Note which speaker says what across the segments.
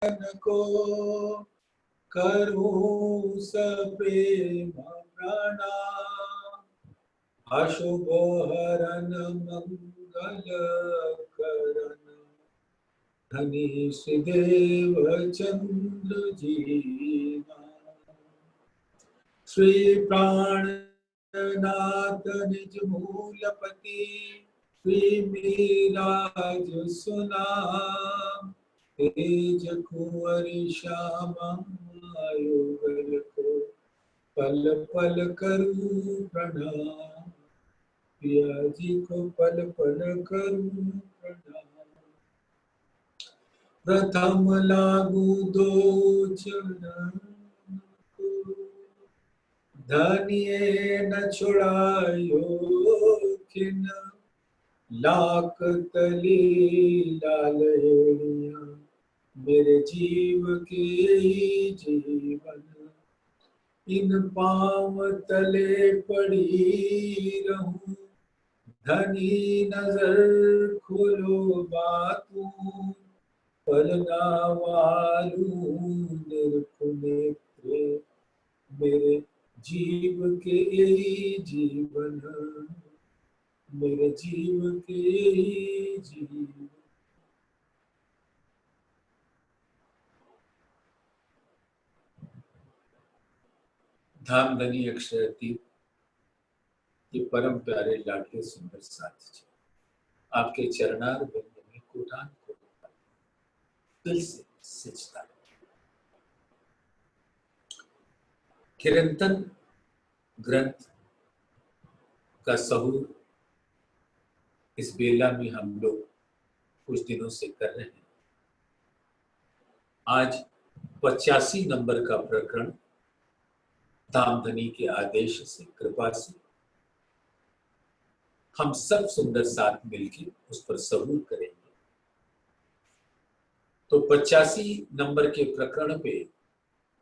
Speaker 1: को करूं सप्रेम प्रणाम। अशुभ हरन मंगल करण धनीश देव चंद्र जीवा। श्री प्राणनाथ निज मूलपति श्री मीराज सुनाम। तेज कुंवरी श्यामा युगल को पल पल करूं प्रणाम। पिया जी को पल पल करूं प्रणाम। प्रथम लागू दो चरण को धनिये न छुड़ायो खिन। लाख तली लाल हेड़िया मेरे जीव के जीवन। इन पांव तले पड़ी रहूं धनी नजर खोलो बातूं। पलना वालू निर्कुनेत्रे मेरे जीव के जीवन। मेरे जीव के जीवन। धामधनी अक्षर तीर्थ ये परम प्यारे लाडले सुंदर साथी जी, आपके चरणार बिंद में कोटान कोटि दिल से सिजदा। किरंतन ग्रंथ का सहूर इस बेला में हम लोग कुछ दिनों से कर रहे हैं। आज 85 नंबर का प्रकरण धामधनी के आदेश से कृपा से हम सब सुंदर साथ मिलकर उस पर सहूर करेंगे। तो 85 नंबर के प्रकरण पे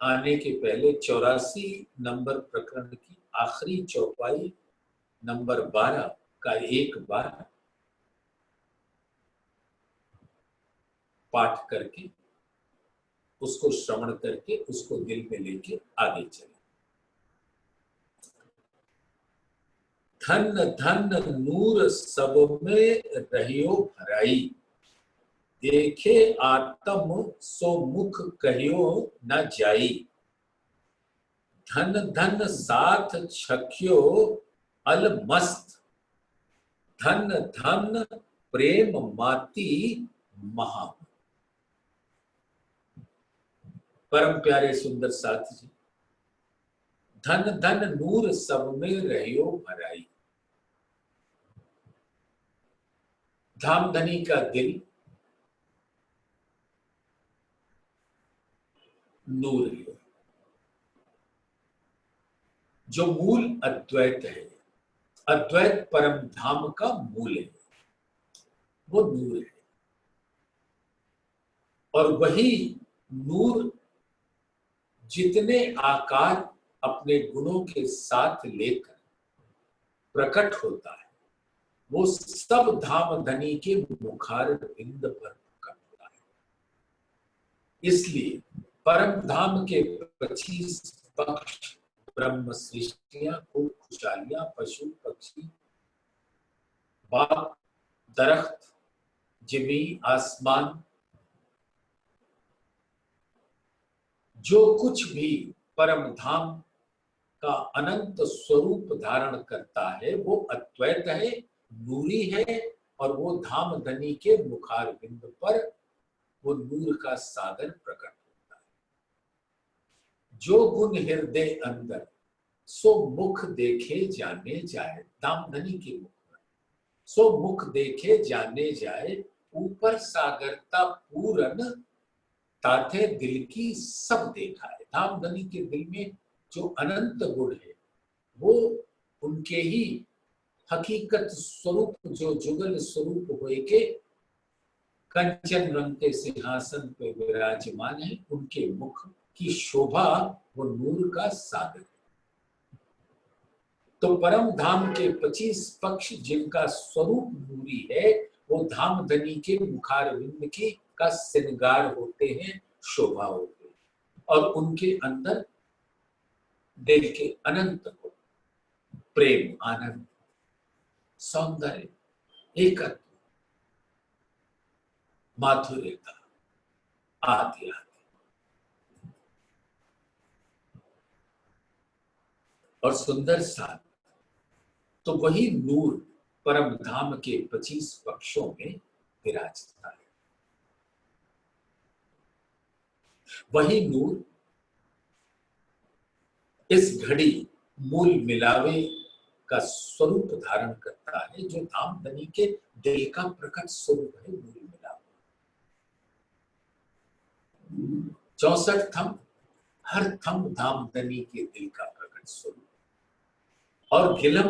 Speaker 1: आने के पहले 84 नंबर प्रकरण की आखिरी चौपाई नंबर 12 का एक बार पाठ करके उसको श्रवण करके उसको दिल में लेके आगे चले। धन धन नूर सब में रहियो भराई। देखे आत्म सो मुख कहियो न जाई। धन धन साथ छक्यो अलमस्त। धन धन प्रेम माती महा। परम प्यारे सुंदर साथी जी, धन धन नूर सब में रहियो भराई। धामधनी का दिल नूर है, जो मूल अद्वैत है। अद्वैत परम धाम का मूल है, वो नूर है। और वही नूर जितने आकार अपने गुणों के साथ लेकर प्रकट होता है, वो सब धामधनी के मुखार बिंद पर प्रकट होता है। इसलिए परम धाम के 25 पक्ष, ब्रह्म सृष्टियां, खूब खुशहालियां, पशु पक्षी, बाग, दरख्त, जमीन, आसमान, जो कुछ भी परम धाम का अनंत स्वरूप धारण करता है वो अद्वैत है, नूरी है। और वो धामधनी के मुखार बिंद पर वो नूर का सागर प्रकट होता है। जो गुण हृदय अंदर सो मुख देखे जाने जाए। धामधनी के मुख में सो मुख देखे जाने जाए। ऊपर सागरता पूरन ताथे दिल की सब देखा है। धामधनी के दिल में जो अनंत गुण है वो उनके ही हकीकत स्वरूप, जो जुगल स्वरूप हुए के कंचन रंग के सिंहासन पे विराजमान है, उनके मुख की शोभा वो नूर का सागर है। तो परम धाम के 25 पक्ष जिनका स्वरूप नूरी है, वो धामधनी के मुखारविंद की का श्रृंगार होते हैं, शोभा हो गई और उनके अंदर दिल के अनंत को प्रेम, आनंद, सौंदर्य, एकत्व, माधुर्यता आदि आदि। और सुंदर साथ तो वही नूर परम धाम के 25 पक्षों में विराजता है। वही नूर इस घड़ी मूल मिलावे का स्वरूप धारण करता है, जो धामधनी के दिल का प्रकट स्वरूप है। मूल मिलावे 64 थंब, हर थंब धामधनी के दिल का प्रकट स्वरूप, और गिलम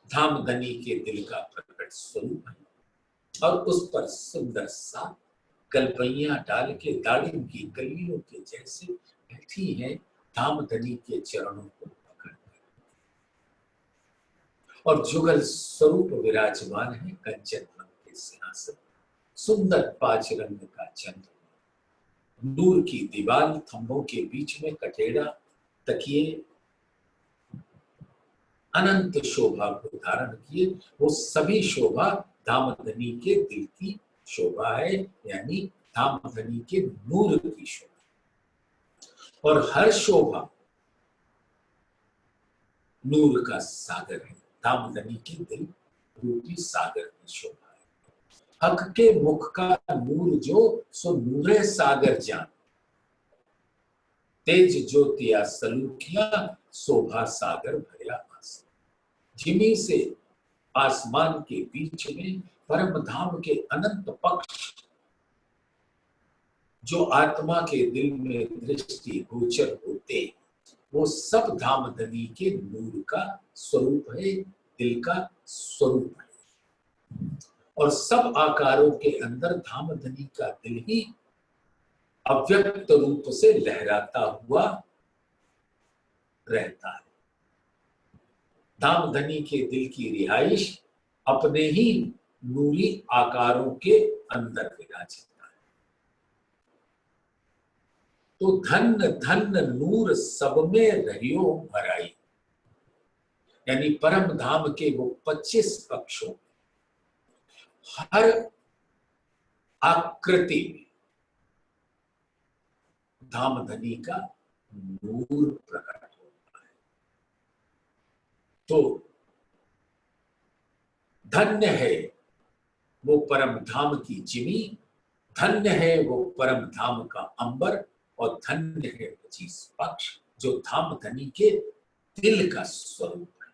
Speaker 1: धामधनी के दिल का प्रकट स्वरूप है। और उस पर सुंदर सा गलबैया डाल के दाड़िम की कलियों के जैसे बैठी है धामधनी के चरणों को पकड़, और जुगल स्वरूप विराजमान है कंचन रंग के सिंहासन, सुंदर 5 रंग का चंद्र, नूर की दीवार, थंभों के बीच में कटेड़ा, तकिए अनंत शोभा को धारण किए। वो सभी शोभा धामधनी के दिल की शोभा है, यानी धामधनी के नूर की शोभा। और हर शोभा नूर का सागर है, धामधनी के दिल रूपी सागर की शोभा है। हक के मुख का नूर जो, सो नूरे सागर जान, तेज ज्योतिया सलूकिया, शोभा सागर भया आस। जिमी से आसमान के बीच में परम धाम के अनंत पक्ष जो आत्मा के दिल में दृष्टि गोचर होते, वो सब धामधनी के नूर का स्वरूप है, दिल का स्वरूप है। और सब आकारों के अंदर धामधनी का दिल ही अव्यक्त रूप से लहराता हुआ रहता है। धामधनी के दिल की रिहाइश अपने ही नूरी आकारों के अंदर विराजता है। तो धन धन नूर सब में रहियो भराई, यानी परम धाम के वो 25 पक्षों, हर आकृति में धामधनी का नूर प्रकट होता है। तो धन्य है वो परम धाम की जिमी, धन्य है वो परम धाम का अंबर, और धन्य है 25 पक्ष जो धामधनी के दिल का स्वरूप है।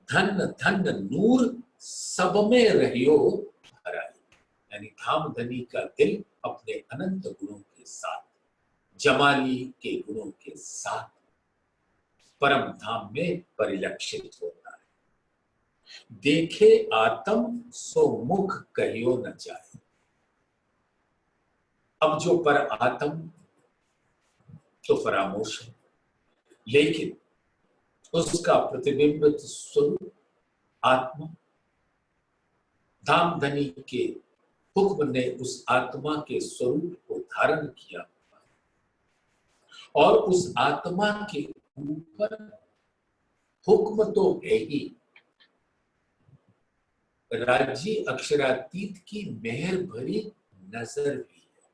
Speaker 1: धन धन नूर सब में रहियो भराई, यानी धामधनी का दिल अपने अनंत गुणों के साथ, जमाली के गुणों के साथ परम धाम में परिलक्षित होता है। देखे आत्म सो मुख कहियो न जाए। अब जो पर आत्म तो फरामोश है, लेकिन उसका प्रतिबिंबित स्वरूप आत्मा, धामधनी के हुक्म ने उस आत्मा के स्वरूप को धारण किया, और उस आत्मा के ऊपर हुक्म तो है ही, राज्य अक्षरातीत की मेहर भरी नजर भी है।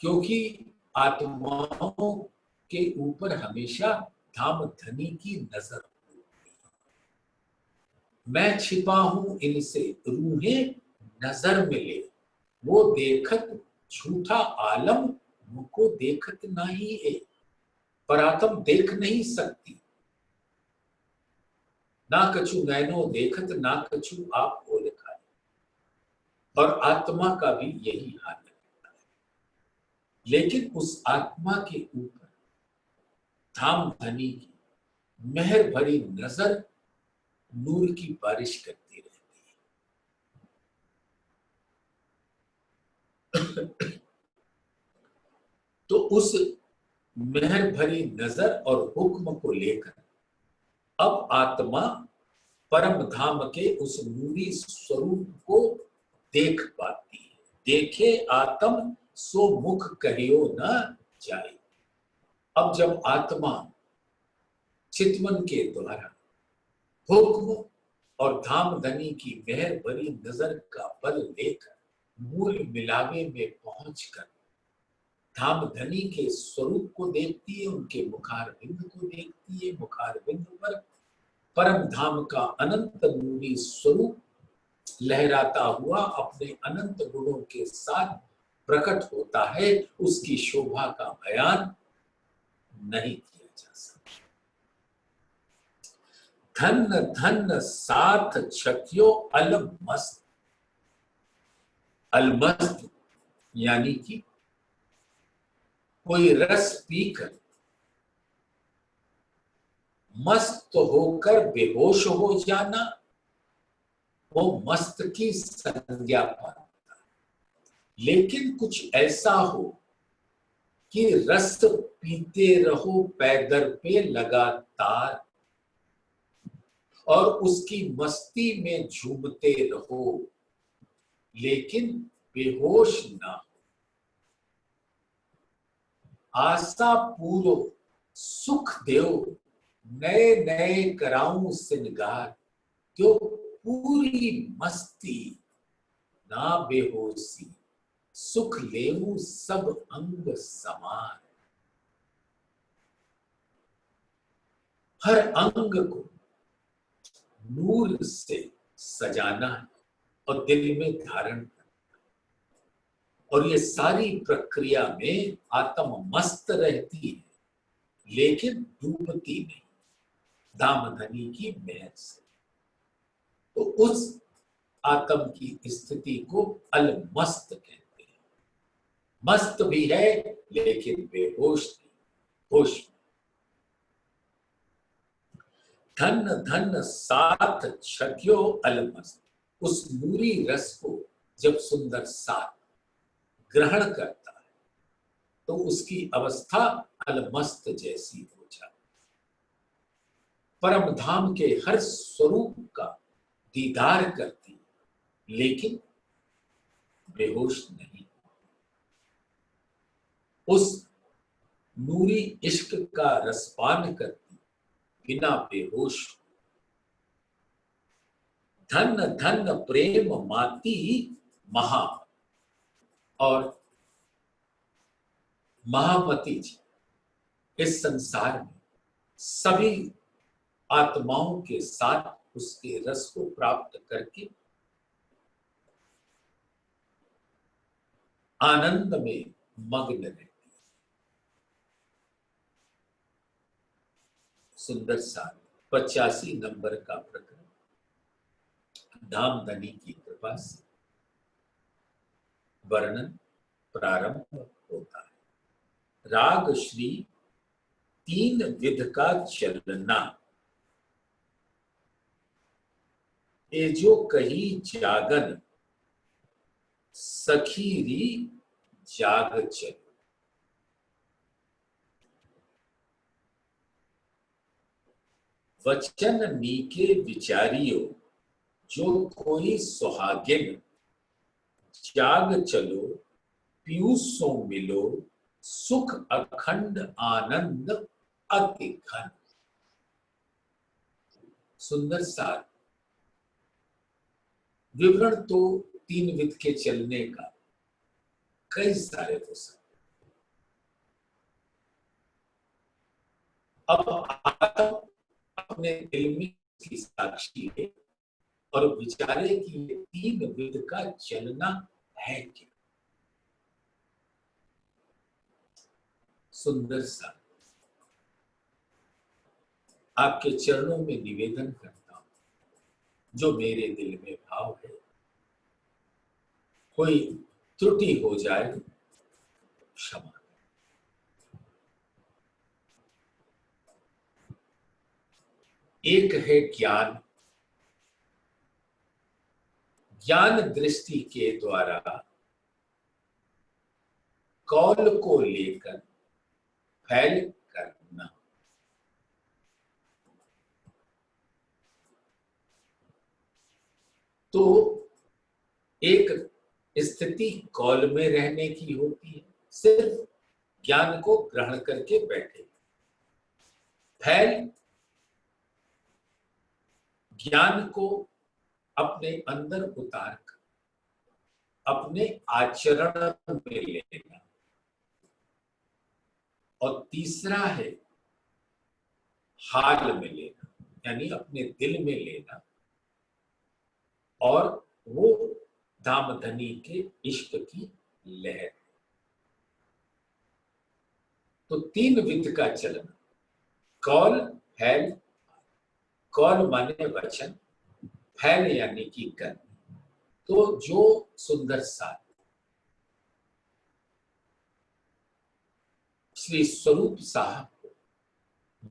Speaker 1: क्योंकि आत्माओं के ऊपर हमेशा धामधनी की नजर होती है। मैं छिपा हूं इनसे रूहें नजर मिले, वो देखत झूठा आलम मुझको देखत नहीं है। पर आत्म देख नहीं सकती, ना कछु नैनो देखत, ना कछु आप हो लिखा है। और आत्मा का भी यही हाल है। लेकिन उस आत्मा के ऊपर धामधनी की मेहर भरी नजर नूर की बारिश करती रहती है। तो उस मेहर भरी नजर और हुक्म को लेकर अब आत्मा परम धाम के उस नूरी स्वरूप को देख पाती है। देखे आत्म सो मुख कहियो न जाए। अब जब आत्मा चितवन के द्वारा हुक्म और धामधनी की मेहर भरी नजर का बल लेकर मूल मिलावे में पहुंचकर धामधनी के स्वरूप को देखती है, उनके मुखार बिंद को देखती है। मुखार बिंद पर परम धाम का अनंत नूरी स्वरूप लहराता हुआ अपने अनंत गुणों के साथ प्रकट होता है। उसकी शोभा का बयान नहीं किया जा सकता। धन धन साथ छक्यो अलमस्त। अलमस्त यानी कि कोई रस पीकर मस्त होकर बेहोश हो जाना, वो मस्त की संज्ञा पर। लेकिन कुछ ऐसा हो कि रस पीते रहो पैदर पे लगातार और उसकी मस्ती में झूमते रहो, लेकिन बेहोश ना हो। आशा पूरो सुख देव नए नए कराऊं सिंगार, क्यों पूरी मस्ती ना बेहोशी सुख लेऊं सब अंग समान। हर अंग को नूर से सजाना और दिल में धारण करना, और ये सारी प्रक्रिया में आत्म मस्त रहती है लेकिन डूबती नहीं, दामधनी की मेहर से। तो उस आत्म की स्थिति को अलमस्त कहते हैं। मस्त भी है लेकिन बेहोश नहीं, होश में। धन धन साथ छक्यो अलमस्त। उस नूरी रस को जब सुंदर साथ ग्रहण करता है तो उसकी अवस्था अलमस्त जैसी हो जाती। परम धाम के हर स्वरूप का दीदार करती लेकिन बेहोश नहीं। उस नूरी इश्क का रसपान करती बिना बेहोश। धन धन प्रेम माती महा। और महामती जी इस संसार में सभी आत्माओं के साथ उसके रस को प्राप्त करके आनंद में मग्न रहती है। सुंदर सा 85 नंबर का प्रकरण धामधनी की कृपा से वर्णन प्रारंभ होता है। राग श्री 3 विध का चलना, ये जो कही जागन सखीरी जाग चल। वचन नीके विचारियो जो कोई सुहागिन, जाग चलो पीयूषों मिलो सुख अखंड आनंद अति घन। सुंदर सार विवरण तो 3 विध के चलने का कई सारे हो सकते। अब आत्म अपने दिल में की साक्षी है और विचारे कि ये 3 विध का चलना है क्या। सुंदर सा आपके चरणों में निवेदन करता हूं, जो मेरे दिल में भाव है कोई त्रुटि हो जाए क्षमा। एक है ज्ञान। ज्ञान दृष्टि के द्वारा कौल को लेकर फैल करना। तो एक स्थिति कौल में रहने की होती है, सिर्फ ज्ञान को ग्रहण करके बैठे। फैल ज्ञान को अपने अंदर उतार कर अपने आचरण में लेना। और तीसरा है हाल में लेना, यानी अपने दिल में लेना, और वो धामधनी के इश्क की लहर। तो तीन विध का चलन, कौल, फैल। कौल माने वचन, फैल यानी कि कर्म। तो जो सुंदर साथ श्री स्वरूप साहब को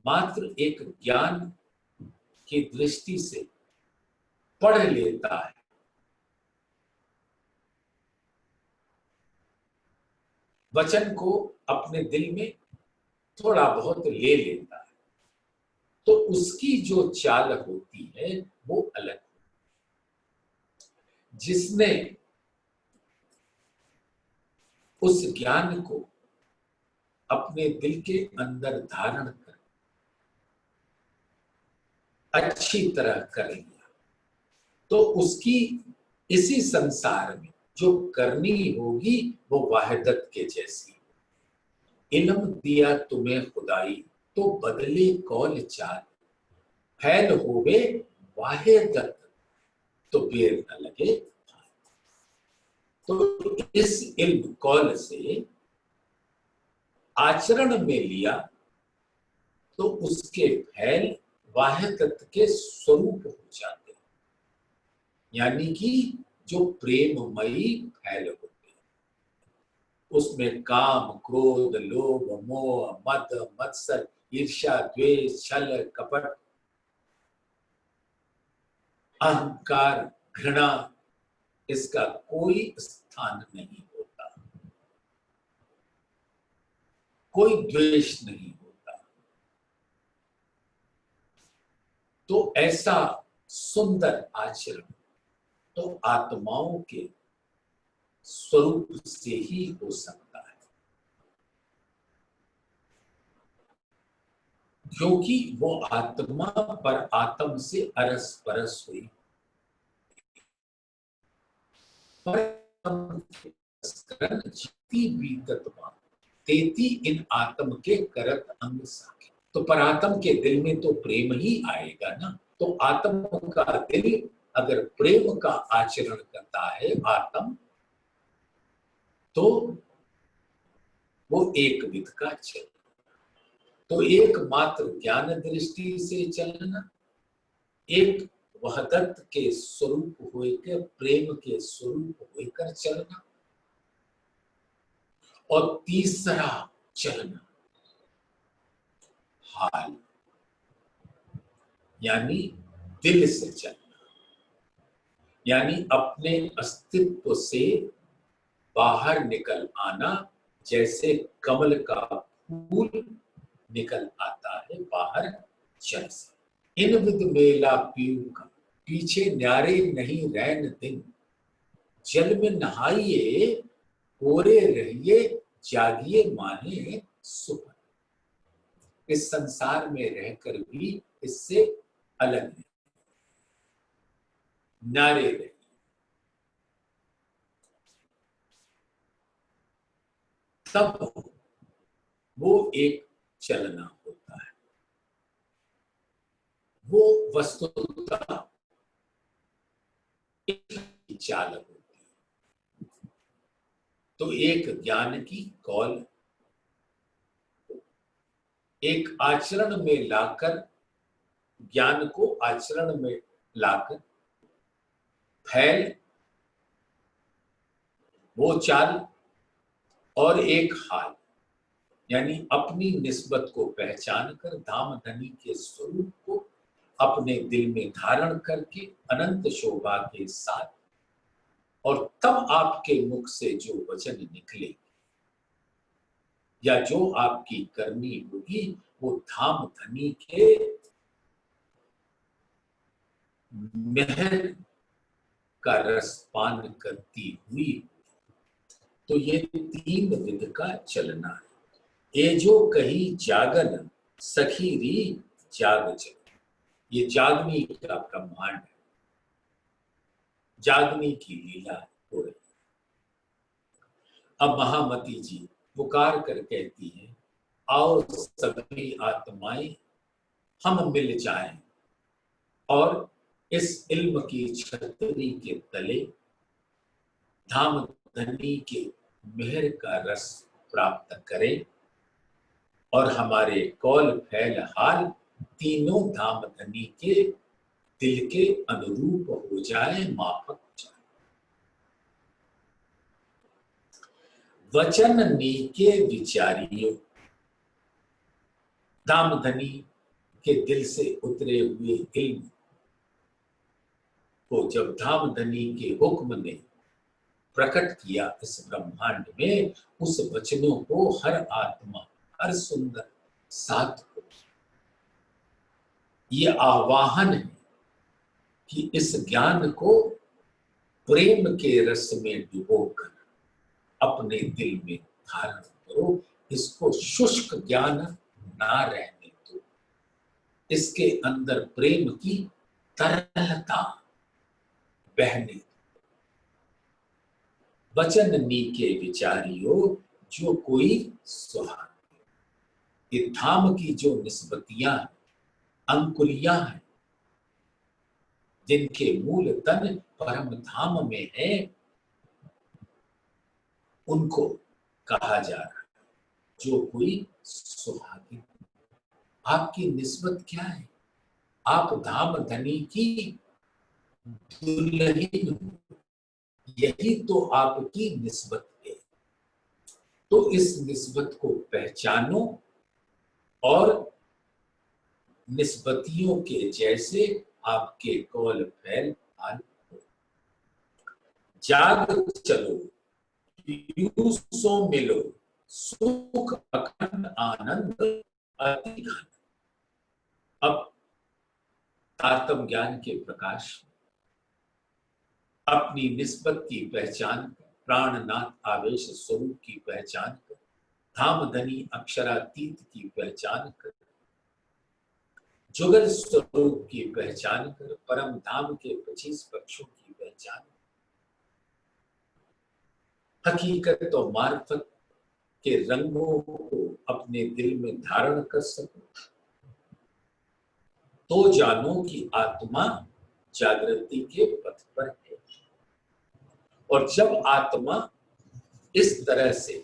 Speaker 1: मात्र एक ज्ञान की दृष्टि से पढ़ लेता है, वचन को अपने दिल में थोड़ा बहुत ले लेता है, तो उसकी जो चाल होती है वो अलग। जिसने उस ज्ञान को अपने दिल के अंदर धारण कर अच्छी तरह कर लिया, तो उसकी इसी संसार में जो करनी होगी वो वाहिदत के जैसी। इल्म दिया तुम्हें खुदाई तो बदले कौल चाल, फैल होवे वाहिदत तो बेर न लगे। तो इस इल्म कौल से आचरण में लिया तो उसके फैल वाहिदत के स्वरूप हो जाते हैं, यानी कि जो प्रेममयी फैल होते हैं, उसमें काम, क्रोध, लोभ, मोह, मद, मत्सर, ईर्ष्या, द्वेष, छल, कपट, अहंकार, घृणा, इसका कोई स्थान नहीं होता, कोई द्वेष नहीं होता। तो ऐसा सुंदर आचरण तो आत्माओं के स्वरूप से ही हो सकता है, क्योंकि वो आत्मा पर आत्म से अरस परस हुई। जीती बीततमा तेती इन आत्म के करत अंग साखे। तो परात्म के दिल में तो प्रेम ही आएगा ना। तो आत्म का दिल अगर प्रेम का आचरण करता है आत्म, तो वो एक विध का चलन। तो एक मात्र ज्ञान दृष्टि से चलना, एक वहदत के स्वरूप होकर, प्रेम के स्वरूप होकर चलना, और तीसरा चलना हाल, यानी दिल से चलना, यानी अपने अस्तित्व से बाहर निकल आना, जैसे कमल का फूल निकल आता है बाहर जल से। इन विद मेला पीऊ का पीछे न्यारे नहीं रैन दिन, जल में नहाइए कोरे रहिए जागिए माने सुपन। इस संसार में रहकर भी इससे अलग नहीं, नारे रहिए। तब वो एक चलना होता है, वो वस्तुतः एक चाल होती है। तो एक ज्ञान की कौल एक आचरण में लाकर, ज्ञान को आचरण में लाकर फैल वो चाल, और एक हाल, यानी अपनी निस्बत को पहचान कर धामधनी के स्वरूप को अपने दिल में धारण करके अनंत शोभा के साथ, और तब आपके मुख से जो वचन निकले या जो आपकी करनी होगी वो धामधनी के महल का रस पान करती हुई। तो ये 3 विध का चलना है। ये जो कही जागन सखी री जाग चल, ये जागनी का ब्रह्मांड है, जागनी की लीला हो रही। अब महामती जी पुकार कर कहती है, आओ सभी आत्माएं हम मिल जाएं और इस इल्म की छतरी के तले धाम धनी के मेहर का रस प्राप्त करें और हमारे कौल फैल हाल तीनों धाम धनी के दिल के अनुरूप हो जाए, माफक हो जाए। वचन नीके विचारियों, धाम धनी के दिल से उतरे हुए इल्म को जब धाम धनी के हुक्म ने प्रकट किया इस ब्रह्मांड में, उस वचनों को हर आत्मा, हर सुंदर साधु, ये आवाहन है कि इस ज्ञान को प्रेम के रस में डुबोकर अपने दिल में धारण करो। इसको शुष्क ज्ञान ना रहने दो, इसके अंदर प्रेम की तरलता बहने दो। वचन नीके विचारियो जो कोई सुहाग, ये धाम की जो निस्बतियां, अंकुरियां हैं, जिनके मूल तन परम धाम में है, उनको कहा जा रहा है जो कोई सुहागिन। आपकी निस्बत क्या है? आप धाम धनी की दुल्हन हो, यही तो आपकी निस्बत है। तो इस निस्बत को पहचानो और निस्बतियों के जैसे आपके कौल फैल हाल हो। जाग चलो यूं सो मिलो, सुख अखंड आनंद अति घन। अब आत्म ज्ञान के प्रकाश, अपनी निस्बत की पहचान, प्राणनाथ आवेश स्वरूप की पहचान कर, धाम धनी अक्षरातीत की पहचान कर, जुगल स्वरूप की पहचान कर, परम धाम के 25 पक्षों की पहचान, हकीकत और मार्फत के रंगों को अपने दिल में धारण कर सको, तो जानो कि आत्मा जागृति के पथ पर है। और जब आत्मा इस तरह से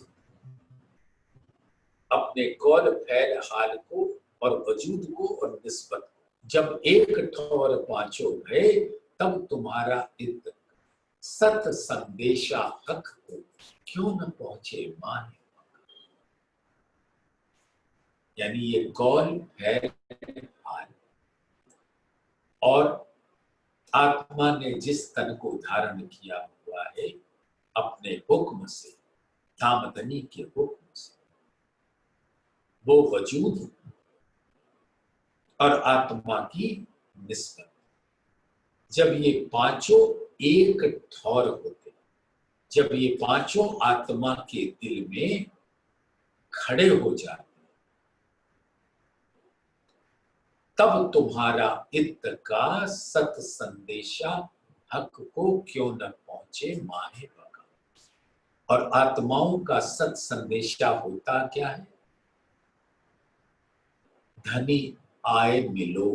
Speaker 1: अपने कौल फैल हाल को और वजूद को और निस्बत को जब एक ठौर पांचों गए, तब तुम्हारा इत सत संदेशा हक को क्यों न पहुंचे मान। यानी ये कौल फैल हाल और आत्मा ने जिस तन को धारण किया हुआ है अपने हुक्म से, धामधनी के हुक्म से, वो वजूद और आत्मा की निस्बत, जब ये पांचों एक ठौर होते, जब ये पांचों आत्मा के दिल में खड़े हो जाते, तब तुम्हारा इत का सत संदेशा हक को क्यों न पहुंचे माहे बका। और आत्माओं का सत संदेशा होता क्या है? धनी आए मिलो,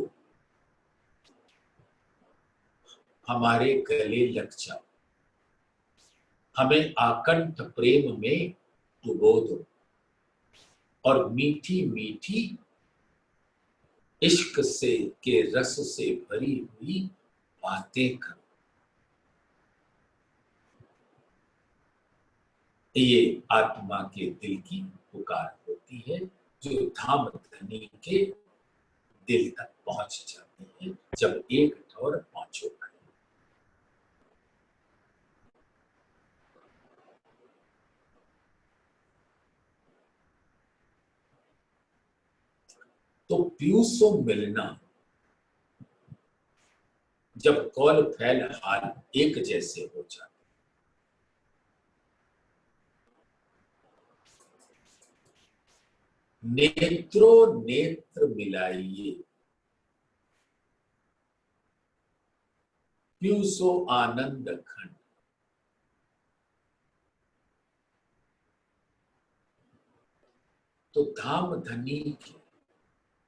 Speaker 1: हमारे गले लग जाओ, हमें आकंठ प्रेम में डुबो दो और मीठी मीठी इश्क से के रस से भरी हुई बातें करो। ये आत्मा के दिल की पुकार होती है, जो धाम धनी के दिल तक पहुंच जाती है जब एक ठौर पांचों खड़े। तो पीयूषों मिलना, जब कौल फैल हाल एक जैसे हो जाते, नेत्रों नेत्र मिलाइए, प्यू सो आनंद खंड। तो धाम धनी के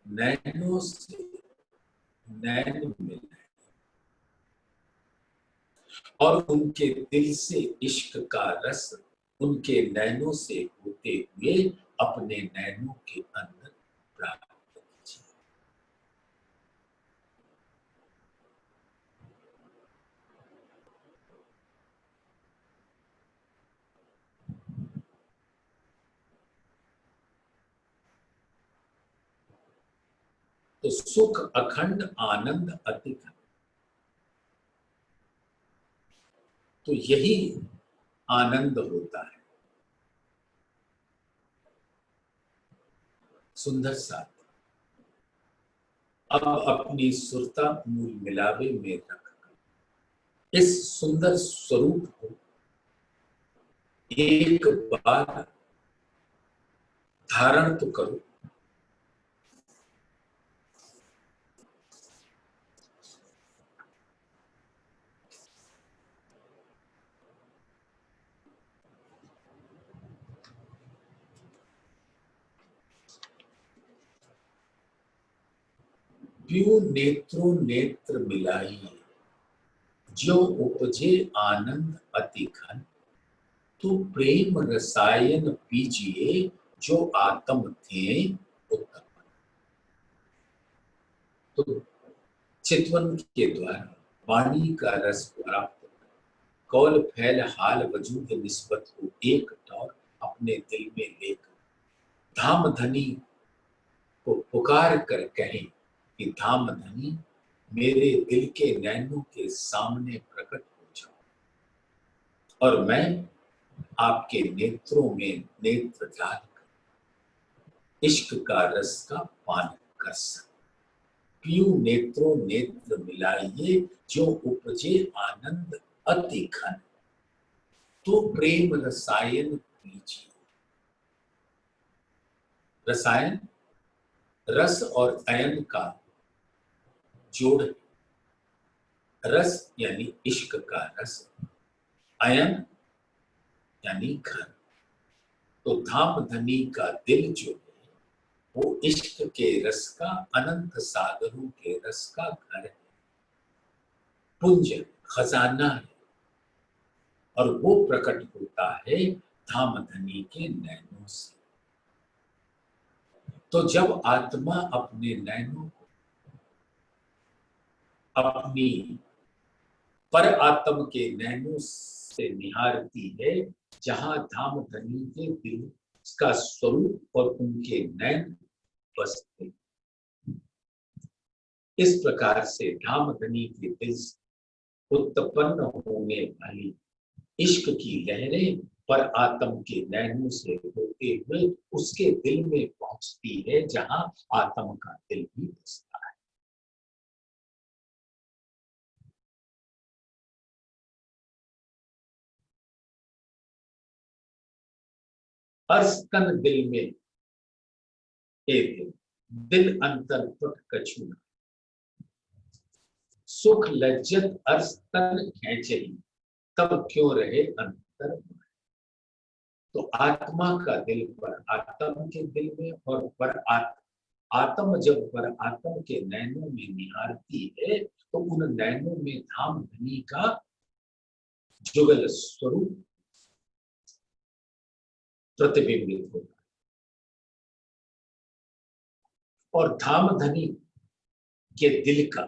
Speaker 1: नैनों से नैन मिलाए और उनके दिल से इश्क का रस उनके नैनों से होते हुए अपने नैनों के अंदर प्राप्त कीजिए। तो सुख अखंड आनंद अतिक, तो यही आनंद होता है। सुंदर साथ अब अपनी सुरता मूल मिलावे में रखकर इस सुंदर स्वरूप को एक बार धारण तो करो। प्यू नेत्रों नेत्र मिलाइए, जो उपजे आनंद अति घन, तो प्रेम रसायन पीजिए, जो आत्म थे उत्तम। तो चितवन के द्वारा वाणी का रस प्राप्त कर कौल फैल हाल वजूद निस्बत को एक टौर अपने दिल में लेकर धाम धनी को पुकार कर कहें कि धाम धनी मेरे दिल के नैनों के सामने प्रकट हो जाओ और मैं आपके नेत्रों में नेत्र डालकर इश्क का रस का पान कर सकूं। प्यू नेत्रों नेत्र मिलाइए, जो उपजे आनंद अति घन, तो प्रेम रसायन पीजिए। रसायन रस और अयन का जोड़, रस यानी इश्क का रस, अयन यानी घर। तो धाम धनी का दिल जो है वो इश्क के रस का, अनंत सागरों के रस का घर है, पुंज खजाना है, और वो प्रकट होता है धाम धनी के नैनों से। तो जब आत्मा अपने नैनों को अपनी पर आत्म के नैनों से निहारती है, जहां धाम धनी के दिल का स्वरूप और उनके नैन बसते, इस प्रकार से धाम धनी के दिल से उत्पन्न होने वाली इश्क की लहरें पर आत्म के नैनों से होते हुए उसके दिल में पहुंचती है, जहां आत्म का दिल भी बसता है। अर्स्तन दिल में एक दिल अंतर पट कछुना, सुख लज्जत अर्स्तन खेचही, तब क्यों रहे अंतर। तो आत्मा का दिल पर आत्म के दिल में और पर आत्म जब पर आत्म के नैनों में निहारती है, तो उन नैनों में धाम धनी का जुगल स्वरूप प्रतिबिंबित होता है। और धाम धनी के दिल का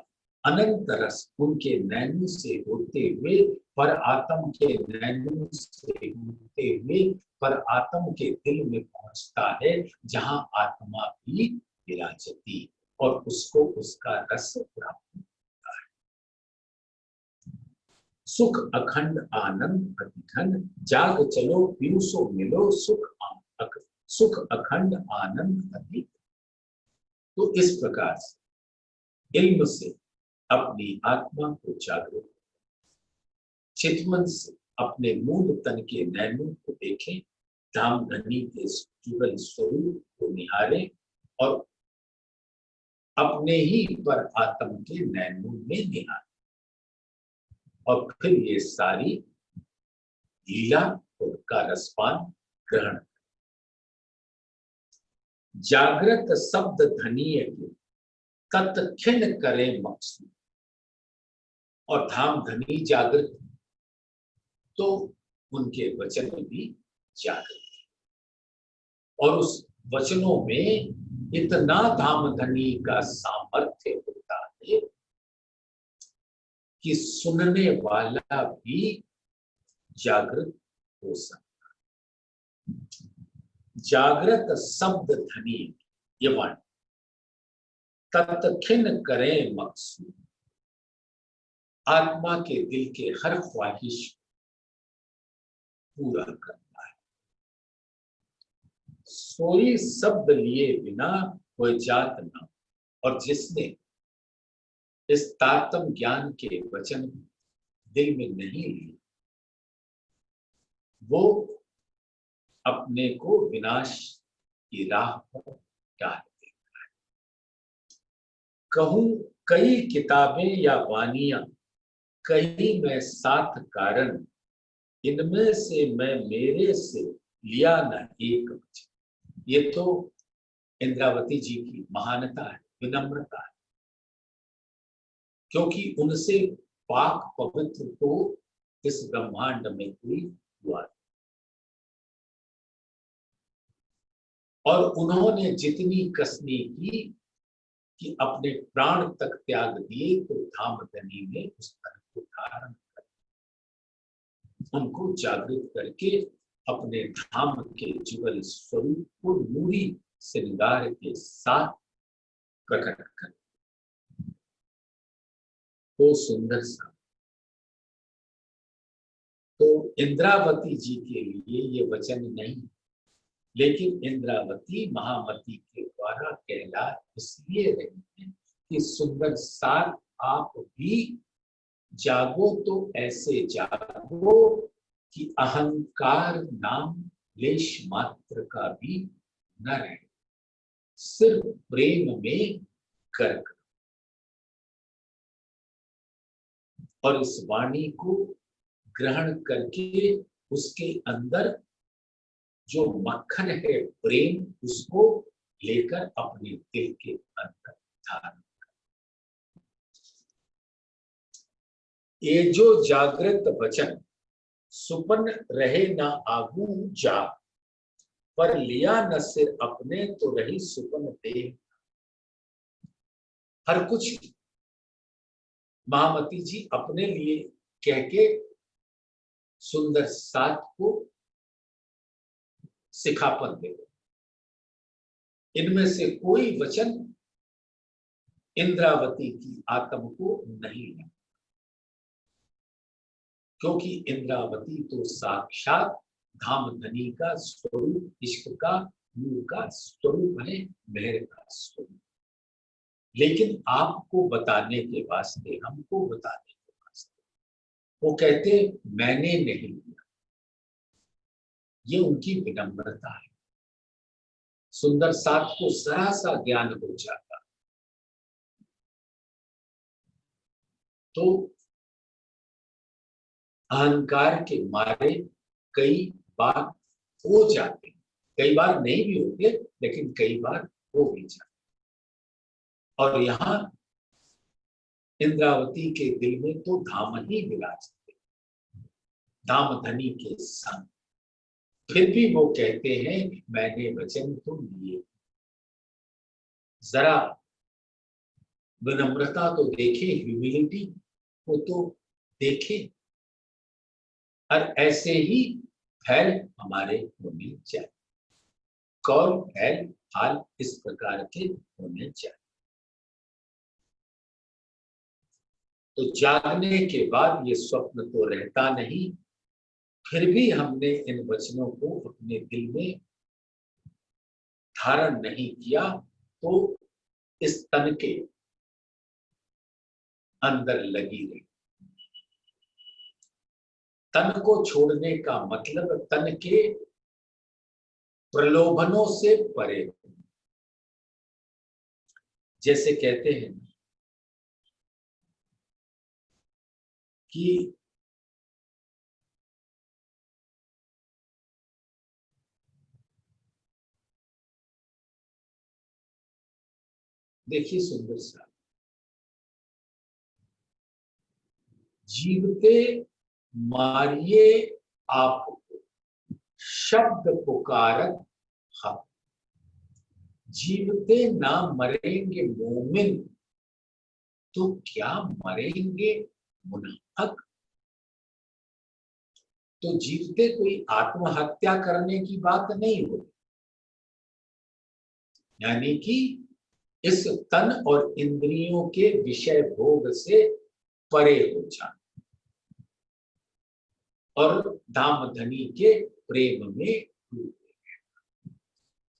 Speaker 1: अनंत रस उनके नैनों से होते हुए पर आत्म के नैनों से होते हुए पर आत्म के दिल में पहुंचता है, जहां आत्मा भी विराजती और उसको उसका रस प्राप्त होता है। सुख अखंड आनंद प्रतिघन, जाग चलो पीयूषो मिलो सुख अखंड आनंद अधिक। तो इस प्रकार से इल्म से अपनी आत्मा को जागरूक, चितवन से अपने मूल तन के नैनों को देखें, धाम धनी के जुगल स्वरूप को निहारे और अपने ही पर आत्म के नैनों में निहारे और फिर ये सारी लीला का रसपान ग्रहण। जागृत शब्द धनीय के तत्खिन करे मकसूद। और धाम धनी जागृत तो उनके वचन भी जागृत और उस वचनों में इतना धाम धनी का सामर्थ्य होता है कि सुनने वाला भी जागृत हो सकता। जागृत शब्द धनी ये वाणी तत्खिन करें मकसूद। आत्मा के दिल के हर ख्वाहिश पूरा करता है। सोई शब्द लिए बिना कोई जात न। और जिसने इस तारतम ज्ञान के वचन दिल में नहीं लिए वो अपने को विनाश की राह पर डाल देता है। कहूं कई किताबें या वानियां कई में साथ कारण, इनमें से मैं मेरे से लिया न एक वचन। ये तो इंद्रावती जी की महानता है, विनम्रता है, क्योंकि उनसे पाक पवित्र तो इस ब्रह्मांड में कोई हुआ। और उन्होंने जितनी कसनी की कि अपने प्राण तक त्याग दिए तो धामधनी ने उस तन को धारण कर उनको जागृत करके अपने धाम के जुगल स्वरूप को नूरी श्रृंगार के साथ प्रकट कर। तो सुंदर सा तो इंद्रावती जी के लिए ये वचन नहीं, लेकिन इंद्रावती महामती के द्वारा कहला इसलिए रही है कि सुंदर साथ आप भी जागो तो ऐसे जागो कि अहंकार नाम लेश मात्र का भी न रहे, सिर्फ प्रेम में गर्क। और इस वाणी को ग्रहण करके उसके अंदर जो मक्खन है प्रेम, उसको लेकर अपने दिल के अंदर धारण कर। ये जो जागृत वचन सुपन रहे ना आगू जा, पर लिया न सिर अपने तो रही सुपन दे। हर कुछ महामती जी अपने लिए कह के सुंदर साथ को सिखापन दे। इनमें से कोई वचन इंद्रावती की आत्म को नहीं लगा, क्योंकि इंद्रावती तो साक्षात धामधनी का स्वरूप, इश्क का नूर का स्वरूप है, मेहर का स्वरूप। लेकिन आपको बताने के वास्ते, हमको बताने के वास्ते वो कहते मैंने नहीं लिया। ये उनकी विनम्रता है। सुंदर साथ को जरा सा ज्ञान हो जाता तो अहंकार के मारे कई बार हो जाते, कई बार नहीं भी होते, लेकिन कई बार हो भी जाते। और यहाँ इंद्रावती के दिल में तो धाम ही विराजते, धामधनी के संग। फिर भी वो कहते हैं मैंने वचन तो लिए। जरा विनम्रता तो देखे, ह्यूमिलिटी को तो देखे, और ऐसे ही फैल हमारे होने चाहिए, कौल फैल हाल इस प्रकार के होने चाहिए। तो जागने के बाद ये स्वप्न तो रहता नहीं, फिर भी हमने इन वचनों को अपने दिल में धारण नहीं किया तो इस तन के अंदर लगी रही। तन को छोड़ने का मतलब तन के प्रलोभनों से परे, जैसे कहते हैं कि देखिए सुंदर सा, जीवते मारिए आपको शब्द पुकारत हम, जीवते ना मरेंगे मोमिन तो क्या मरेंगे मुनाफिक। तो जीवते कोई आत्महत्या करने की बात नहीं होती, यानी कि इस तन और इंद्रियों के विषय भोग से परे हो जाना और धाम धनी के प्रेम में डूब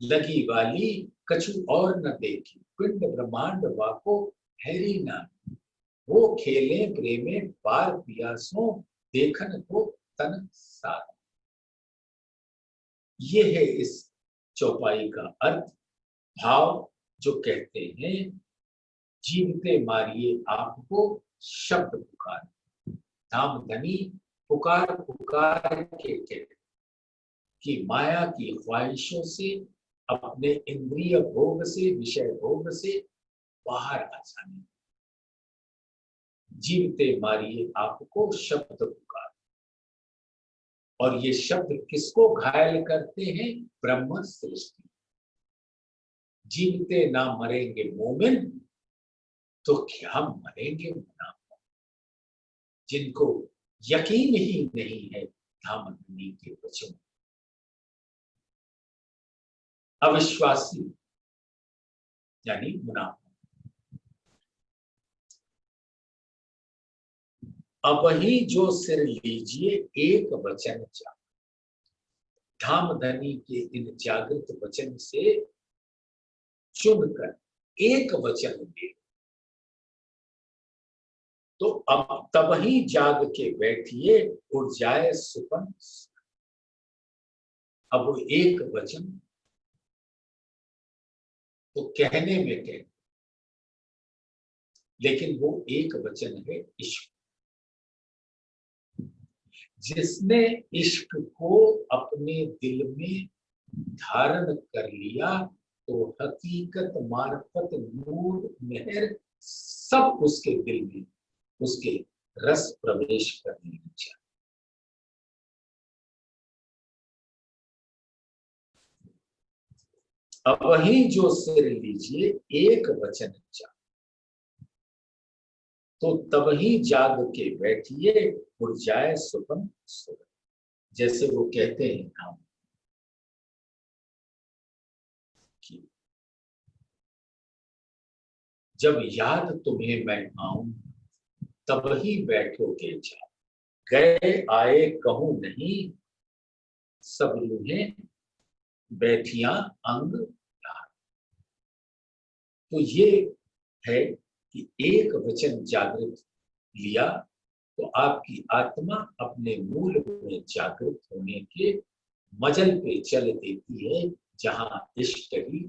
Speaker 1: लगी वाली कछु और न देखी, पिंड ब्रह्मांड वाको हैरी ना, वो खेले प्रेमे पार पियासों देखन को तन साथ। ये है इस चौपाई का अर्थ। भाव जो कहते हैं, जीवते मारिए आपको शब्द पुकार, धाम धनी पुकार पुकार के कहते कि माया की ख्वाहिशों से, अपने इंद्रिय भोग से, विषय भोग से बाहर आ जाने, जीवते मारिए आपको शब्द पुकार। और ये शब्द किसको घायल करते हैं? ब्रह्म सृष्टि। जीवते ना मरेंगे मोमिन तो क्या मरेंगे मुनाफिक, जिनको यकीन ही नहीं है धाम धनी के वचन। अविश्वासी यानी मुनाफिक। अब ही जो सिर लीजिए एक वचन जा, धाम धनी के इन जागृत वचन से चुनकर एक वचन दे, तो अब तब ही जाग के बैठिए उड़ जाए सुपन। अब वो एक वचन तो कहने में कह, लेकिन वो एक वचन है इश्क। जिसने इश्क को अपने दिल में धारण कर लिया तो हकीकत मार्फत नूर मेहर सब उसके दिल में, उसके रस प्रवेश करने चाहिए। अब वही जो सिर लीजिए एक वचन जा, तो तब ही जाग के बैठिए उड़ जाए सुपन सुबह। जैसे वो कहते हैं हम कि जब याद तुम्हें मैं आऊं तब ही बैठोगे जा, गए आए कहूं नहीं सब रूहें बैठिया अंग लार। तो ये है कि एक वचन जागृत लिया तो आपकी आत्मा अपने मूल में जागृत होने के मजल पे चल देती है, जहां इश्क ही।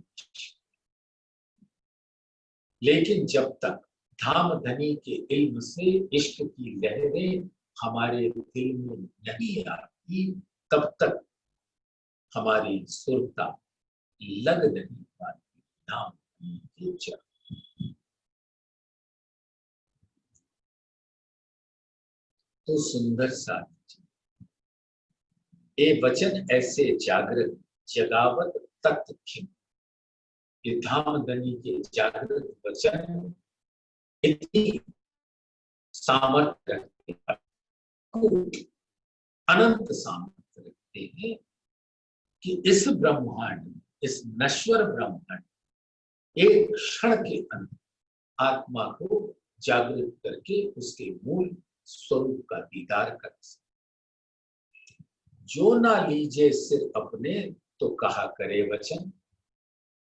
Speaker 1: लेकिन जब तक धाम धनी के इल्म से इश्क की लहरें हमारे दिल में नहीं आती, तब तक हमारी सुरता लग नहीं पाती धाम धनी के चरण। तो सुंदर सा ए वचन ऐसे जागृत जगावत तत्व खिन, ये धाम धनी के जागृत वचन इतनी सामर्थ्य रखते हैं, अनंत सामर्थ्य रखते हैं कि इस ब्रह्मांड, इस नश्वर ब्रह्मांड एक क्षण के अंदर आत्मा को जागृत करके उसके मूल स्वरूप का दीदार कर सकते। जो ना लीजे सिर अपने तो कहा करे वचन।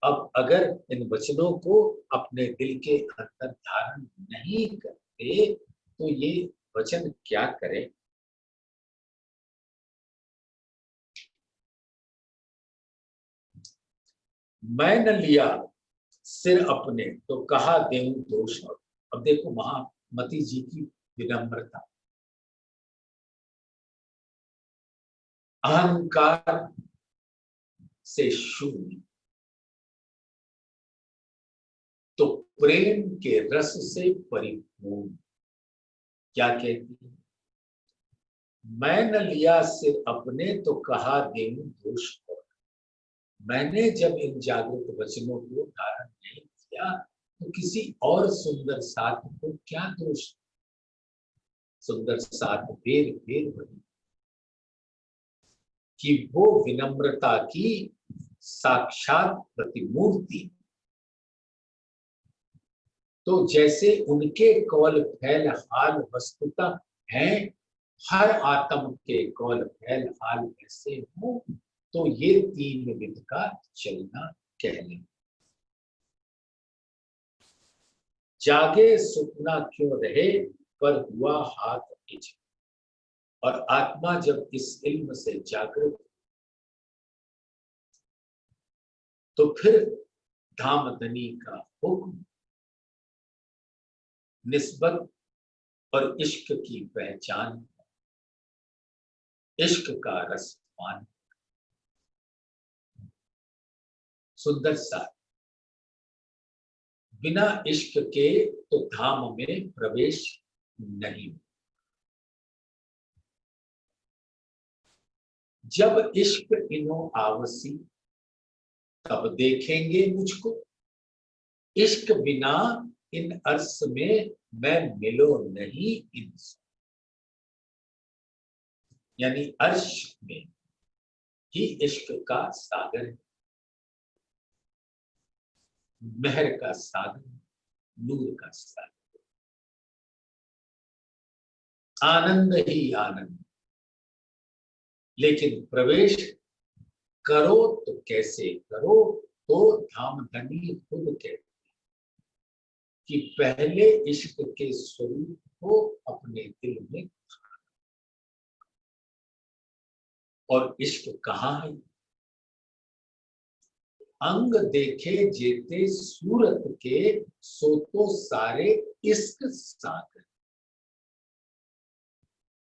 Speaker 1: अब अगर इन वचनों को अपने दिल के अंदर धारण नहीं करते तो ये वचन क्या करें? मैं न लिया सिर अपने तो कहा देऊं दोष और। अब देखो महामती जी की विनम्रता, अहंकार से शून्य, तो प्रेम के रस से परिपूर्ण। क्या कहती है, मैं न लिया सिर अपने तो कहा देऊं दोष और। मैंने जब इन जागृत वचनों को धारण नहीं किया तो किसी और सुंदर साथ को क्या दोष। सुंदर साथ बेर बेर बनी कि वो विनम्रता की साक्षात प्रतिमूर्ति। तो जैसे उनके कौल फैल हाल वस्तुतः हैं, हर आत्म के कौल फैल हाल ऐसे हो, तो ये तीन विध का चलना कहले। जागे सुपना क्यों रहे पर हुआ हाथ इज। और आत्मा जब इस इल्म से जागृत तो फिर धामधनी का हुक्म, निस्बत और इश्क की पहचान, इश्क का रस पान। सुंदर सा, बिना इश्क के तो धाम में प्रवेश नहीं। जब इश्क इनो आवसी तब देखेंगे मुझको, इश्क बिना इन अर्श में मैं मिलो नहीं इनसे। यानी अर्श में ही इश्क का सागर है, मेहर का सागर, नूर का सागर, आनंद ही आनंद। लेकिन प्रवेश करो तो कैसे करो, तो धामधनी खुद कहते कि पहले इश्क के स्वरूप को अपने दिल में। और इश्क कहाँ है, अंग देखे जेते सूरत के सो तो सारे इश्क सागर।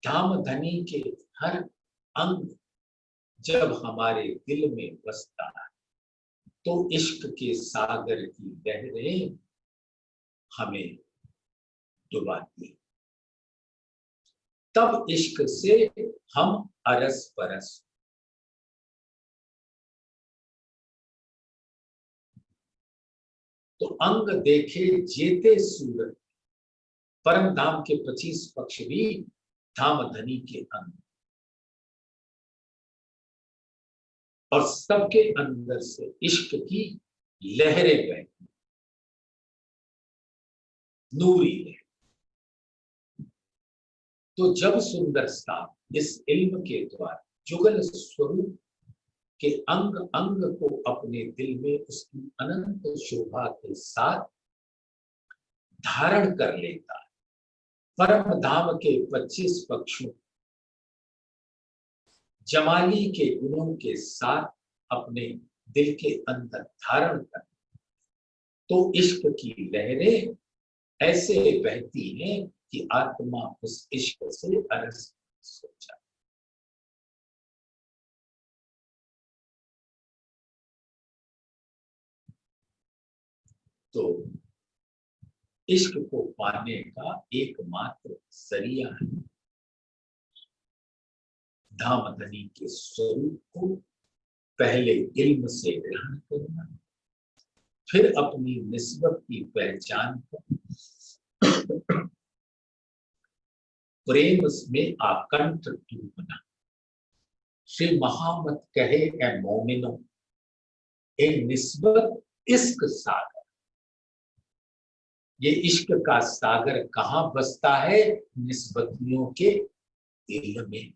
Speaker 1: धामधनी के हर अंग जब हमारे दिल में बसता है तो इश्क के सागर की लहरें हमें डुबाती। तब इश्क से हम अरस परस। तो अंग देखे जेते सूरत, परम धाम के 25 पक्ष भी धामधनी के अंग, और सबके अंदर से इश्क की लहरें बहती, नूरी है। तो जब सुंदर सा इस इल्म के द्वारा जुगल स्वरूप के अंग अंग को अपने दिल में उसकी अनंत शोभा के साथ धारण कर लेता है, परम धाम के 25 पक्षों जमाली के गुणों के साथ अपने दिल के अंदर धारण कर, तो इश्क की लहरें ऐसे बहती हैं कि आत्मा उस इश्क से अरस हो जाए। तो इश्क को पाने का एकमात्र जरिया है धामधनी के स्वरूप को पहले इल्म से ग्रहण करना, फिर अपनी निस्बत की पहचान कर प्रेम में आकंठ डूबना। श्री महामत कहे ए मोमिनो, ए निस्बत इश्क सागर। ये इश्क का सागर कहाँ बसता है, निस्बतियों के दिल में।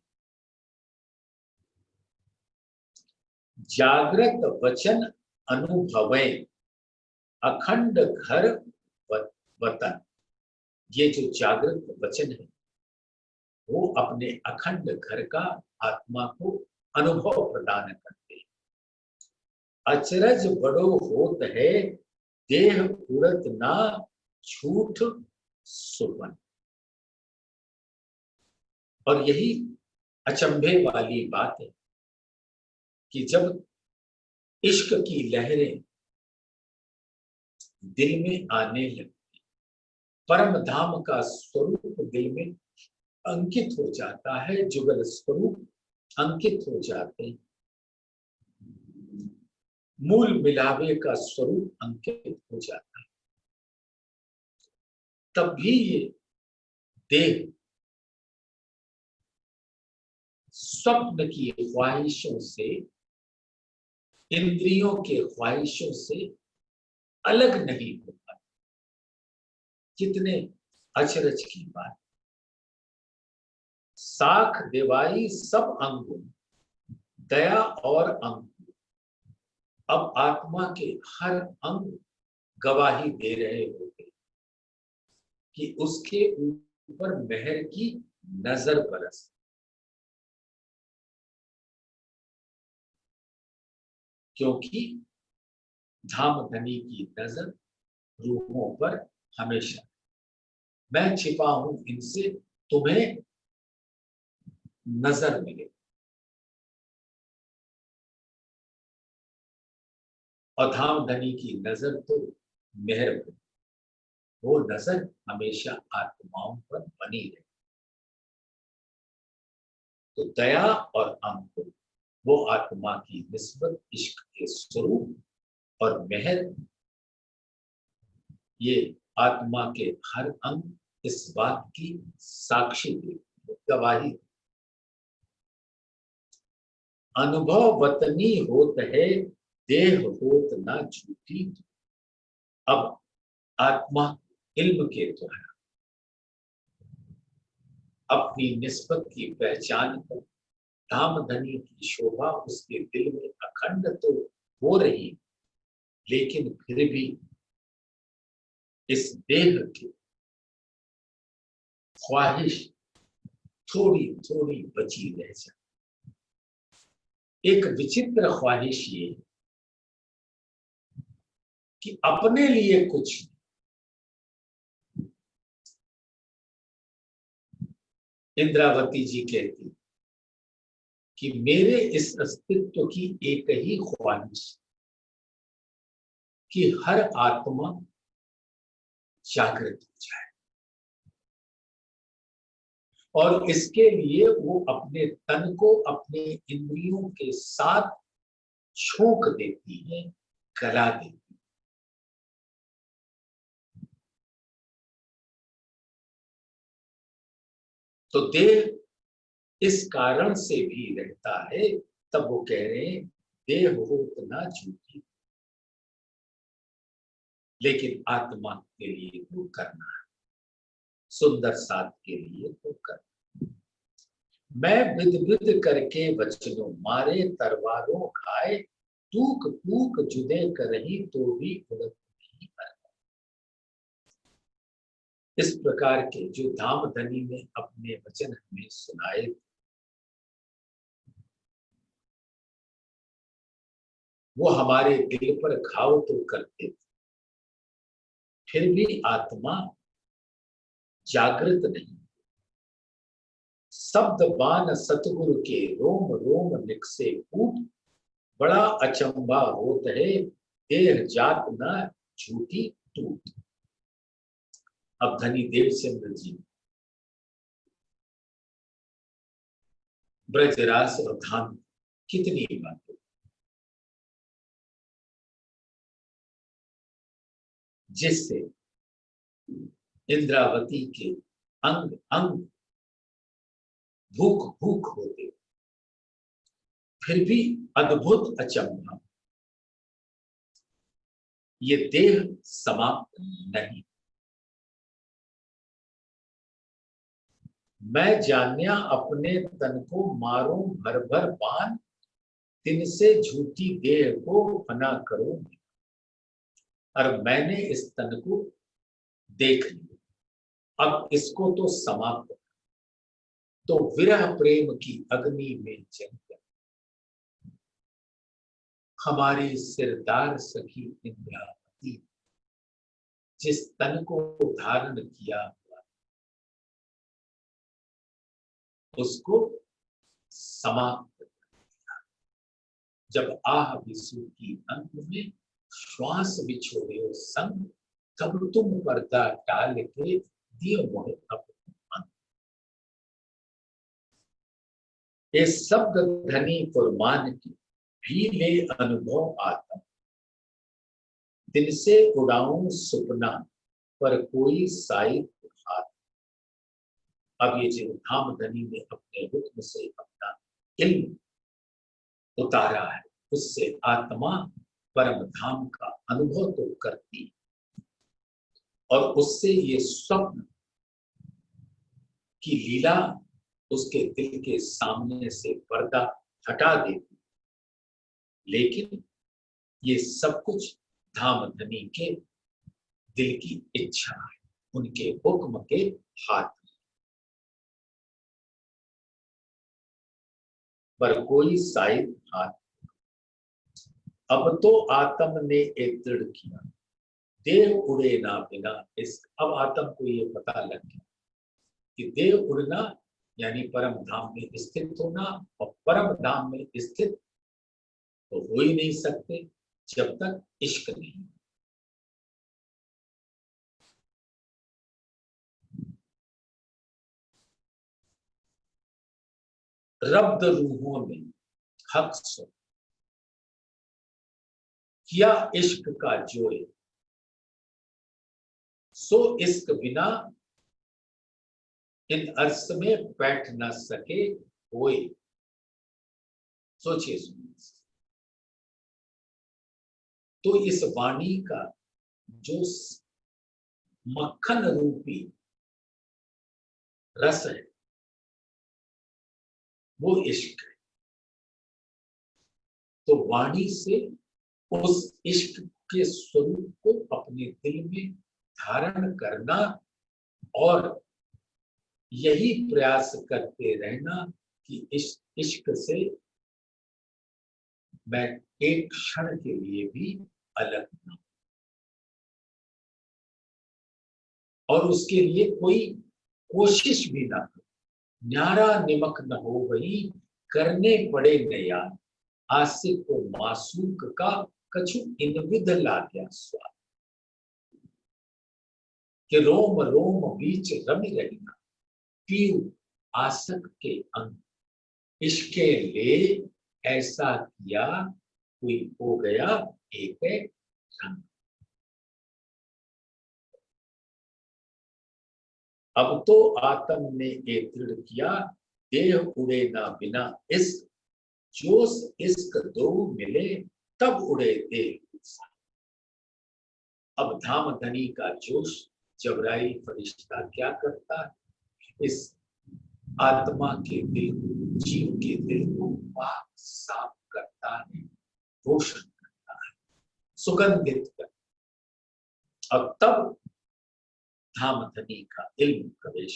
Speaker 1: जागृत वचन अनुभवें अखंड घर वतन। ये जो जागृत वचन है वो अपने अखंड घर का आत्मा को अनुभव प्रदान करते हैं। अचरज बड़ो होत है देह उड़त ना झूठ सुपन। और यही अचंभे वाली बात है कि जब इश्क की लहरें दिल में आने लगती, परम धाम का स्वरूप दिल में अंकित हो जाता है, जुगल स्वरूप अंकित हो जाते हैं, मूल मिलावे का स्वरूप अंकित हो जाता है, तब भी ये देह स्वप्न की ख्वाहिशों से, इंद्रियों के ख्वाहिशों से अलग नहीं होता। कितने अचरज की बात। साख देवाई सब अंग, दया और अंग, अब आत्मा के हर अंग गवाही दे रहे होते कि उसके ऊपर मेहर की नजर बरस। क्योंकि धाम धनी की नजर रूहों पर हमेशा। मैं छिपा हूं इनसे, तुम्हें नजर मिले। और धाम धनी की नजर तो मेहर बनी, वो नजर हमेशा आत्माओं पर बनी रहे। तो दया और अंकुर वो आत्मा की निस्बत इश्क के स्वरूप, और मेहर ये आत्मा के हर अंग इस बात की साक्षी देती है, गवाही। अनुभव वतनी होत है, देह होत ना झूठी। अब आत्मा इल्म के द्वारा अपनी निस्बत की पहचान कर धाम धनी की शोभा उसके दिल में अखंड तो हो रही, लेकिन फिर भी इस देह की ख्वाहिश थोड़ी थोड़ी बची रह जाए। एक विचित्र ख्वाहिश ये कि अपने लिए कुछ, इंद्रावती जी कहती कि मेरे इस अस्तित्व की एक ही ख्वाहिश कि हर आत्मा जागृत हो जाए, और इसके लिए वो अपने तन को अपने इंद्रियों के साथ छोंक देती है, गला देती है। तो देह इस कारण से भी रहता है, तब वो कह रहे हैं देह होत ना झूठी, लेकिन आत्मा के लिए तो करना है, सुंदर साथ के लिए तो करना। मैं विद विद करके वचनों मारे, तलवारों खाए, टूक टूक जुदे करही तो भी उड़त नहीं पर। इस प्रकार के जो धाम धनी ने अपने वचन हमें सुनाए, वो हमारे दिल पर घाव तो करते थे, फिर भी आत्मा जागृत नहीं। शब्द बान सतगुरु के रोम रोम निकसे कूट, बड़ा अचंबा होत है, देह जात न झूठी टूट। अब धनी देवचंद्र जी ब्रजरास और धाम कितनी बातें, जिससे इंद्रावती के अंग अंग भूख भूख होते, फिर भी अद्भुत अचंभा, ये देह समाप्त नहीं। मैं जान्या अपने तन को मारूं भर भर बान, तिन से झूठी देह को फना करूं। और मैंने इस तन को देख लिया, अब इसको तो समाप्त। तो विरह प्रेम की अग्नि में जलकर हमारी सिरदार सखी इंद्रावती जिस तन को धारण किया हुआ उसको समाप्त कर दिया। जब आह विसु की अंत में श्वास बिछोड़े संग, तब तुम पर्दा टाल के दियो मोहे अपने मन। ये शब्द धनी फुरमान की भी ले अनुभव आत्म, दिल से उड़ाऊं सुपना पर कोई साइड हाथ। अब ये जो धाम धनी ने अपने हुक्म से अपना इल्म उतारा है, उससे आत्मा परम धाम का अनुभव तो करती और उससे ये स्वप्न की लीला उसके दिल के सामने से पर्दा हटा देती। लेकिन ये सब कुछ धाम धनी के दिल की इच्छा है, उनके हुक्म के हाथ में। पर कोई साइड हाथ। अब तो आत्म ने एक दृढ़ किया, देव उड़े ना बिना इस। अब आत्म को ये पता लग गया कि देव उड़ना यानी परम धाम में स्थित होना, और परम धाम में स्थित तो हो ही नहीं सकते जब तक इश्क नहीं। रब्द रूहों ने हक सो किया इश्क का जोए, सो इश्क बिना इन अर्श में बैठ न सके कोई। सोचिए सुनिए, तो इस वाणी का जो मक्खन रूपी रस है वो इश्क है। तो वाणी से उस इश्क के स्वरूप को अपने दिल में धारण करना और यही प्रयास करते रहना कि इस इश्क से मैं एक क्षण के लिए भी अलग ना हूं। और उसके लिए कोई कोशिश भी ना करो, न्यारा निमक न हो वही करने पड़े नया, आसिक को मासूक का कछु इनविध ला गया स्वाद। कि रोम रोम बीच रमी रहना, पीऊ आसक के अंग, इश्के ले ऐसा किया कोई हो गया एक रंग। अब तो आत्म ने एक दृढ़ किया, देह उड़े ना बिना इश्क, जोश इश्क दो मिले तब उड़े देह। अब धाम धनी का जोश जबराई फरिश्ता क्या करता है, इस आत्मा के दिल को, जीव के दिल को पाक साफ करता है, रोशन करता है, सुगंधित करता। अब तब धाम धनी का इल्म प्रवेश,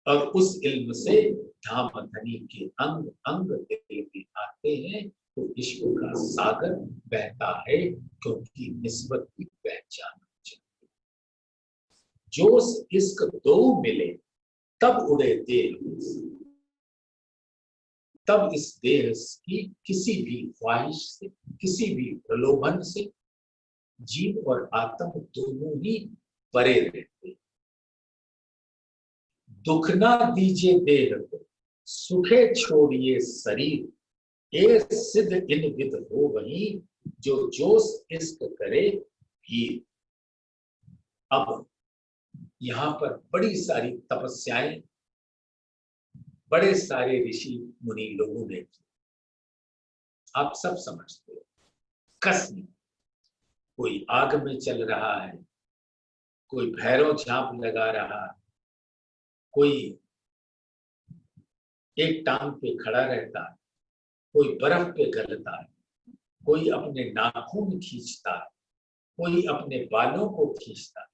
Speaker 1: और उस इल्म से धाम धनी के अंग अंग दिल में आते हैं, तो इश्क का सागर बहता है, क्योंकि निस्बत की पहचान चाहिए। जोश इश्क दो मिले तब उड़े देह, तब इस देह की किसी भी ख्वाहिश से, किसी भी प्रलोभन से जीव और आत्म दोनों ही परे रहते। दुख ना दीजिए देह को, सुखे छोड़िए शरीर, ए सिद्ध इन विद हो वही, जो जोश इश्क करे भीर। अब यहां पर बड़ी सारी तपस्याएं बड़े सारे ऋषि मुनि लोगों ने की, आप सब समझते हो। कसम, कोई आग में चल रहा है, कोई भैरव झांप लगा रहा है, कोई एक टांग पे खड़ा रहता है, कोई बर्फ पे गलता है, कोई अपने नाखून खींचता है, कोई अपने बालों को खींचता है।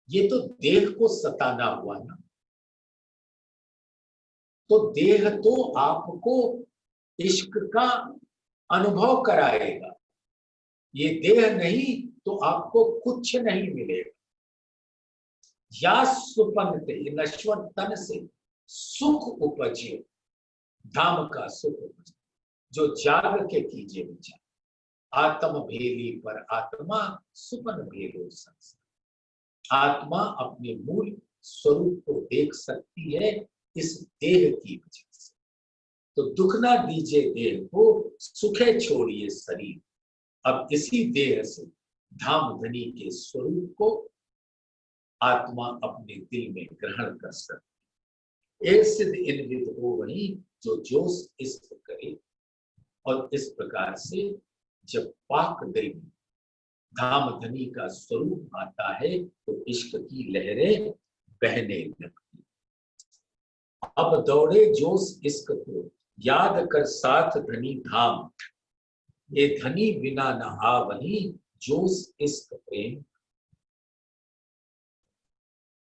Speaker 1: ये तो देह को सताना हुआ ना। तो देह तो आपको इश्क का अनुभव कराएगा, ये देह नहीं तो आपको कुछ नहीं मिलेगा। या सुपनते, ये नश्वर तन से सुख उपजे, धाम का सुख उपजे, जो जाग के कीजिए विचार। आत्म भेली पर आत्मा सुपन भेलो संसार। आत्मा अपने मूल स्वरूप को देख सकती है इस देह की वजह से। तो दुख ना दीजिए देह को, सुखे छोड़िए शरीर। अब इसी देह से धाम धनी के स्वरूप को आत्मा अपने दिल में ग्रहण कर सकती है। सिद्ध इन विद हो वही जो जोश इष्ट करे। और इस प्रकार से जब पाक दिल में धाम धनी का स्वरूप आता है तो इश्क की लहरें बहने लगती। अब दौड़े जोश इश्क को, याद कर साथ धनी धाम। ये धनी बिना न आवही, जोश इश्क प्रेम।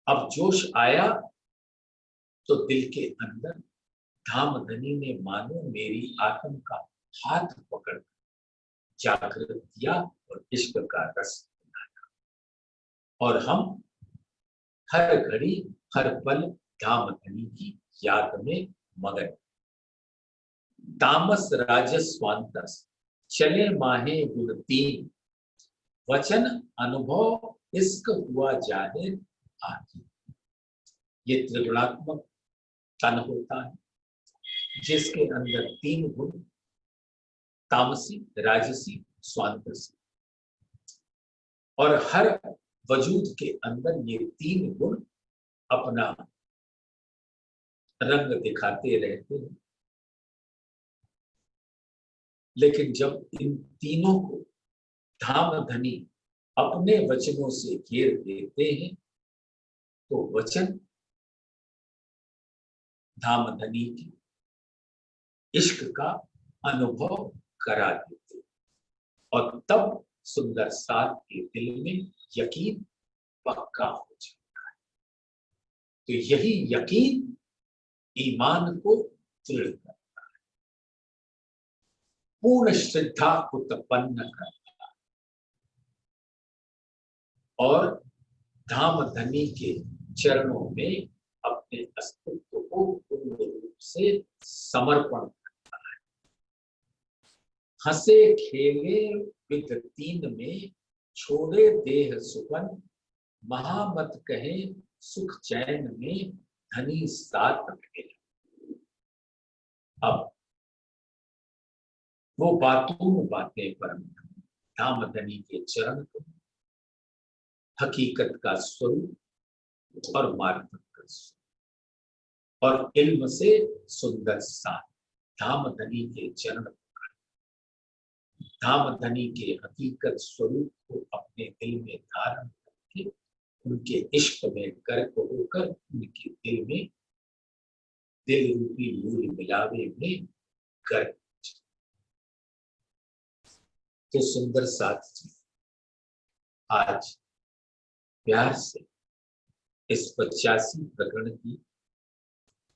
Speaker 1: अब जोश आया तो दिल के अंदर धाम धनी ने मानो मेरी आत्म का हाथ पकड़ जागृत किया और इश्क का रस बनाया। और हम हर घड़ी हर पल धाम धनी की याद में मगन। तामस राजस स्वांतस चले माहे गुण तीन। वचन अनुभव इश्क हुआ जाहिर आखिर। ये त्रिगुणात्मक तन होता है जिसके अंदर तीन गुण, तामसी, राजसी, स्वांतसी। और हर वजूद के अंदर ये तीन गुण अपना रंग दिखाते रहते हैं। लेकिन जब इन तीनों को धाम धनी अपने वचनों से घेर देते हैं तो वचन धाम धनी की इश्क का अनुभव करा देते और तब सुंदर साथ के दिल में यकीन पक्का हो जाता है। तो यही यकीन ईमान को दृढ़ करता है, पूर्ण श्रद्धा उत्पन्न करता है और धाम धनी के चरणों में अपने अस्तित्व को पूर्ण रूप से समर्पण करता है। हंसे खेले विद तीन में, छोड़े देह सुपन। महामत कहे सुख चैन में, धनी साथ खेले। अब वो बातें परम धाम धनी के चरण को हकीकत का स्वरूप और मार्ग का स्वरूप और इल्म से सुंदर साथ धाम धनी के चरण, धाम धनी के हकीकत स्वरूप को अपने दिल में धारण करके उनके इश्क में गर्क होकर उनके दिल में दिल रूपी मूल मिलावे में गर्क। तो सुंदर साथ जी आज प्यार से इस 85 प्रकरण की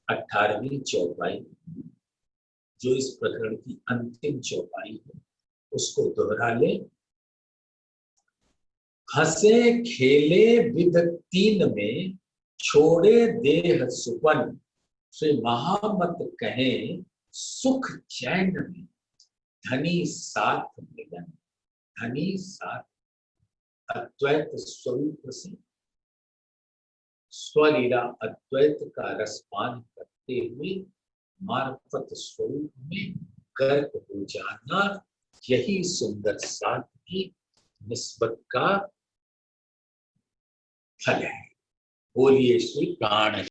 Speaker 1: 18वीं चौपाई, जो इस प्रकरण की अंतिम चौपाई है, उसको दोहरा ले। हंसे खेले विद तीन में, छोड़े देह सुपन। श्री महामत कहे सुख चैन में, धनी साथ मिलन। धनी साथ अद्वैत स्वरूप से स्वलीला अद्वैत का रसपान करते हुए मार्फत स्वरूप में गर्क हो जाना, यही सुंदर साथ की निस्बत का फल है। बोलिए श्री प्राण